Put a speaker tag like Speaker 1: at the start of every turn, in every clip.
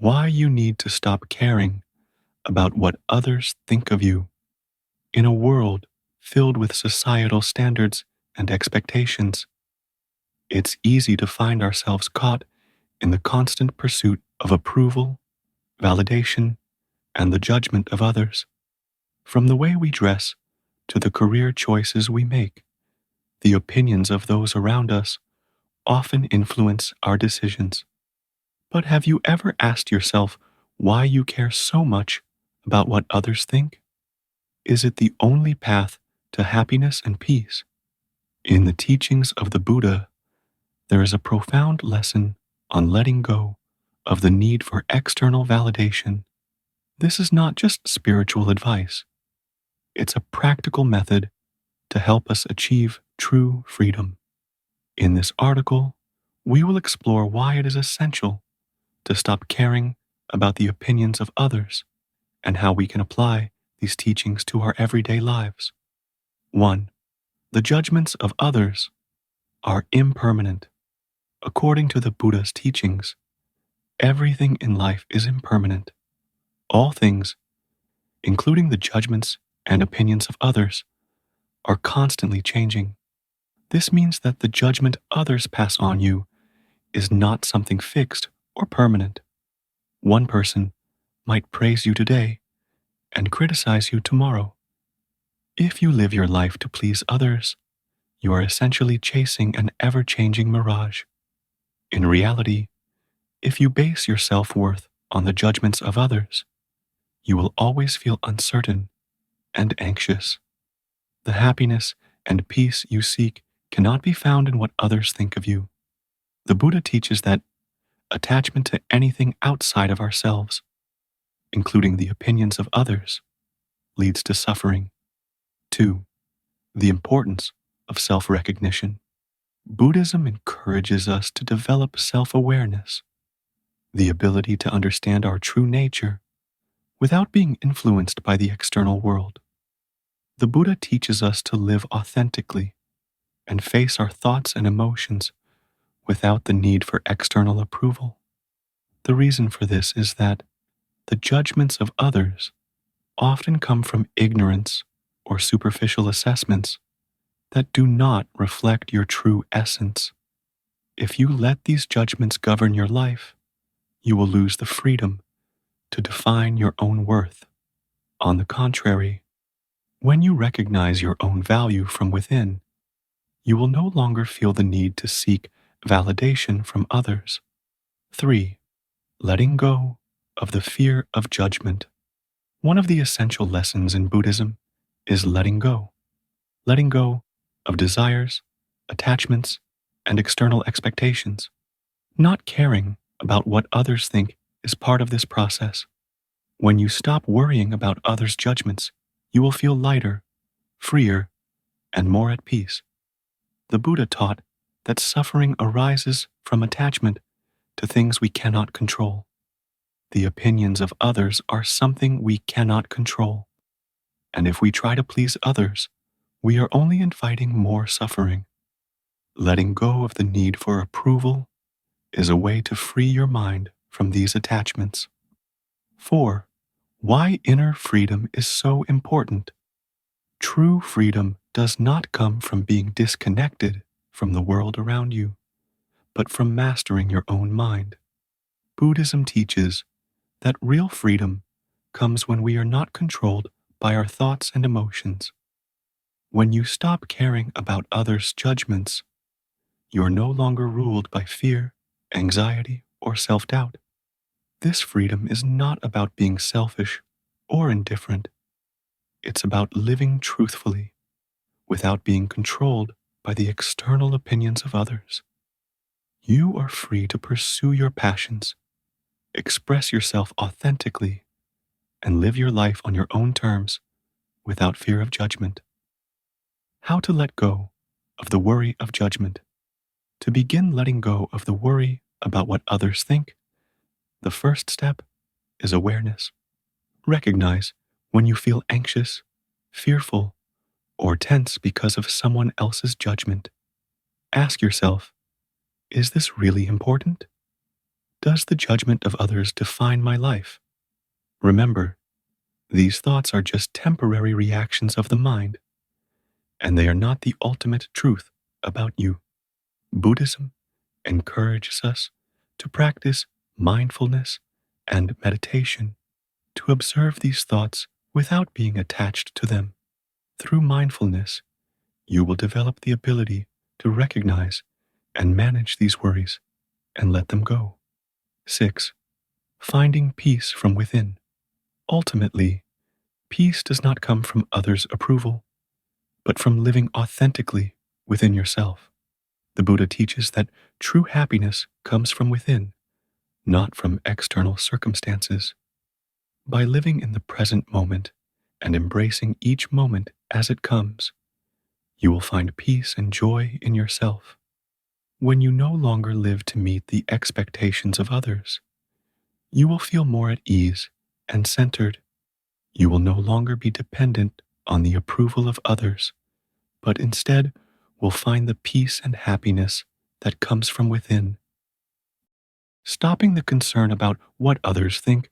Speaker 1: why you need to stop caring about what others think of you. In a world filled with societal standards and expectations, it's easy to find ourselves caught in the constant pursuit of approval, validation, and the judgment of others. From the way we dress to the career choices we make, the opinions of those around us often influence our decisions. But have you ever asked yourself why you care so much about what others think? Is it the only path to happiness and peace? In the teachings of the Buddha, there is a profound lesson on letting go of the need for external validation. This is not just spiritual advice, it's a practical method to help us achieve true freedom. In this article, we will explore why it is essential to stop caring about the opinions of others and how we can apply these teachings to our everyday lives. 1. The judgments of others are impermanent. According to the Buddha's teachings, everything in life is impermanent. All things, including the judgments and opinions of others, are constantly changing. This means that the judgment others pass on you is not something fixed or permanent. One person might praise you today and criticize you tomorrow. If you live your life to please others, you are essentially chasing an ever-changing mirage. In reality, if you base your self-worth on the judgments of others, you will always feel uncertain and anxious. The happiness and peace you seek cannot be found in what others think of you. The Buddha teaches that attachment to anything outside of ourselves, including the opinions of others, leads to suffering. 2. The importance of self-recognition. Buddhism encourages us to develop self-awareness, the ability to understand our true nature without being influenced by the external world. The Buddha teaches us to live authentically and face our thoughts and emotions without the need for external approval. The reason for this is that the judgments of others often come from ignorance or superficial assessments that do not reflect your true essence. If you let these judgments govern your life, you will lose the freedom to define your own worth. On the contrary, when you recognize your own value from within, you will no longer feel the need to seek validation from others. 3. Letting go of the fear of judgment. One of the essential lessons in Buddhism is letting go. Letting go of desires, attachments, and external expectations. Not caring about what others think is part of this process. When you stop worrying about others' judgments, you will feel lighter, freer, and more at peace. The Buddha taught that suffering arises from attachment to things we cannot control. The opinions of others are something we cannot control, and if we try to please others, we are only inviting more suffering. Letting go of the need for approval is a way to free your mind from these attachments. 4. Why inner freedom is so important. True freedom does not come from being disconnected from the world around you, but from mastering your own mind. Buddhism teaches that real freedom comes when we are not controlled by our thoughts and emotions. When you stop caring about others' judgments, you are no longer ruled by fear, anxiety, or self-doubt. This freedom is not about being selfish or indifferent. It's about living truthfully, without being controlled by the external opinions of others. You are free to pursue your passions, express yourself authentically, and live your life on your own terms without fear of judgment. How to let go of the worry of judgment. To begin letting go of the worry about what others think, the first step is awareness. Recognize when you feel anxious, fearful, or tense because of someone else's judgment. Ask yourself, is this really important? Does the judgment of others define my life? Remember, these thoughts are just temporary reactions of the mind, and they are not the ultimate truth about you. Buddhism encourages us to practice mindfulness and meditation to observe these thoughts without being attached to them. Through mindfulness, you will develop the ability to recognize and manage these worries and let them go. 6. Finding peace from within. Ultimately, peace does not come from others' approval, but from living authentically within yourself. The Buddha teaches that true happiness comes from within, not from external circumstances. By living in the present moment and embracing each moment as it comes, you will find peace and joy in yourself. When you no longer live to meet the expectations of others, you will feel more at ease and centered. You will no longer be dependent on the approval of others, but instead will find the peace and happiness that comes from within. Stopping the concern about what others think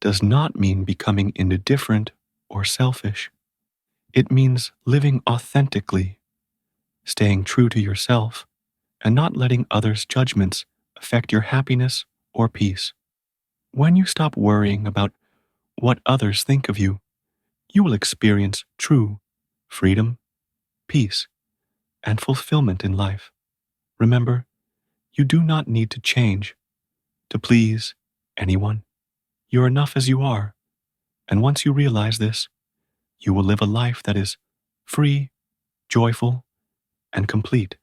Speaker 1: does not mean becoming indifferent or selfish. It means living authentically, staying true to yourself, and not letting others' judgments affect your happiness or peace. When you stop worrying about what others think of you, you will experience true freedom, peace, and fulfillment in life. Remember, you do not need to change to please anyone. You're enough as you are, and once you realize this, you will live a life that is free, joyful, and complete.